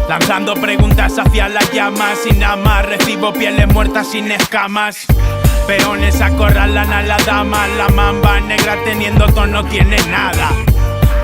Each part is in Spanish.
lanzando preguntas hacia las llamas. Sin nada más recibo pieles muertas sin escamas. Peones acorralan a la dama. La mamba negra teniendo tono tiene nada.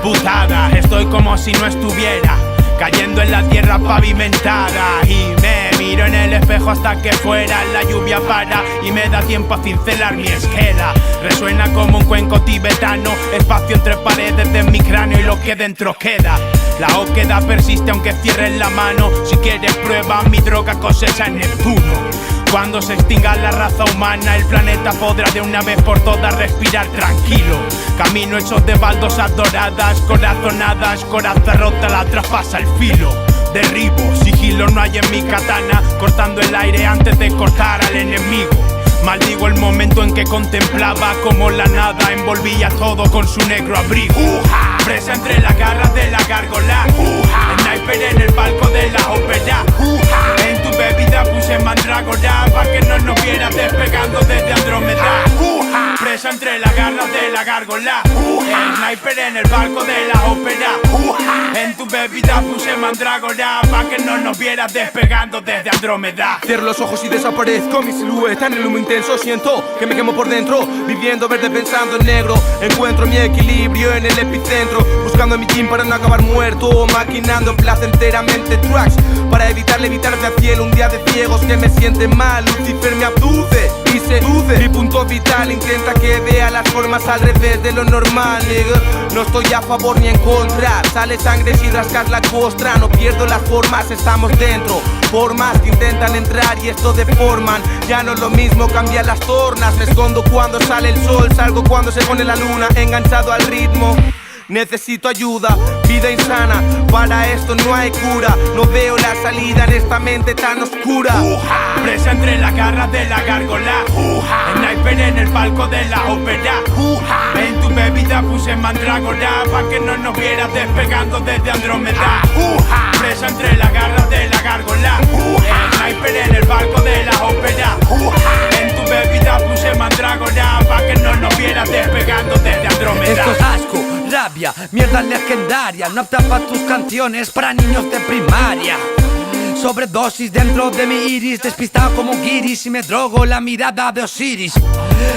Putada, estoy como si no estuviera, cayendo en la tierra pavimentada. Y me miro en el espejo hasta que fuera la lluvia para y me da tiempo a cincelar mi esquela. Resuena como un cuenco tibetano, espacio entre paredes de mi cráneo y lo que dentro queda. La oquedad persiste aunque cierres la mano. Si quieres prueba, mi droga cosecha en Neptuno. Cuando se extinga la raza humana, el planeta podrá de una vez por todas respirar tranquilo. Camino hechos de baldosas doradas, corazonadas, coraza rota la traspasa el filo. Derribo, sigilo no hay en mi katana, cortando el aire antes de cortar al enemigo. Maldigo el momento en que contemplaba como la nada envolvía todo con su negro abrigo. Presa entre las garras de la gárgola, sniper en el palco de la ópera. En tu bebida puse mandrágora pa' que no nos vieras despegando desde Andrómeda. Presa entre las garras de la gárgola, sniper en el palco de la ópera. En tu bebida puse mandrágora pa' que no nos vieras despegando desde Andrómeda. Cierro los ojos y desaparezco, mi silueta en el humo intenso. Siento que me quemo por dentro, viviendo verde pensando en negro. Encuentro mi equilibrio en el epicentro, buscando mi gym para no acabar muerto, maquinando placenteramente tracks para evitar levitar hacia el cielo. Un día de ciegos que me sienten mal, Lucifer me abduce y seduce. Mi punto vital intenta que vea las formas al revés de lo normal, nigga. No estoy a favor ni en contra, sale sangre si rascas la costra. No pierdo las formas, estamos dentro. Formas que intentan entrar y esto deforman. Ya no es lo mismo, cambian las tornas. Me escondo cuando sale el sol, salgo cuando se pone la luna. Enganchado al ritmo, necesito ayuda, vida insana, para esto no hay cura. No veo la salida en esta mente tan oscura. Presa entre las garras de la gárgola, sniper en el palco de la ópera. En tu bebida puse mandrágora pa' que no nos vieras despegando desde Andrómeda. Presa entre las garras de la gárgola, sniper en el palco de la ópera. En tu bebida puse mandrágora pa' que no nos vieras despegando desde Andrómeda. Esto es asco, rabia, mierda legendaria, no apta para tus canciones para niños de primaria. Sobredosis dentro de mi iris, despistado como un guiris y me drogo la mirada de Osiris.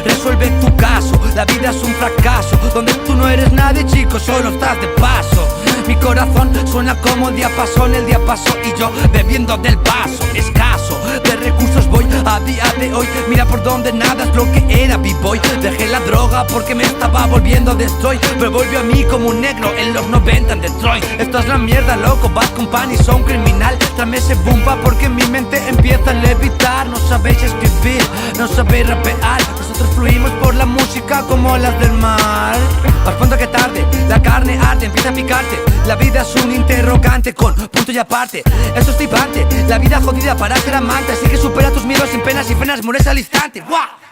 Resuelve tu caso, la vida es un fracaso, donde tú no eres nadie, chico, solo estás de paso. Mi corazón suena como diapasón, el diapaso y yo bebiendo del vaso. Escaso de recursos voy a día de hoy, mira por donde nada es lo que era b-boy. Dejé la droga porque me estaba volviendo destroy, pero volvió a mí como un negro en los 90 en Detroit. Esto es la mierda, loco, Bad Company son criminal. Tráeme ese bumba porque mi mente empieza a levitar. No sabéis escribir, no sabéis rapear, nosotros fluimos por la música como las del mar. Al fondo que tarde, la carne arde, empieza a picarte. La vida es un interrogante con punto y aparte. Esto es tripante, la vida jodida para ser amante. Así que supera tus miedos sin penas y penas, mueres al instante. ¡Wow!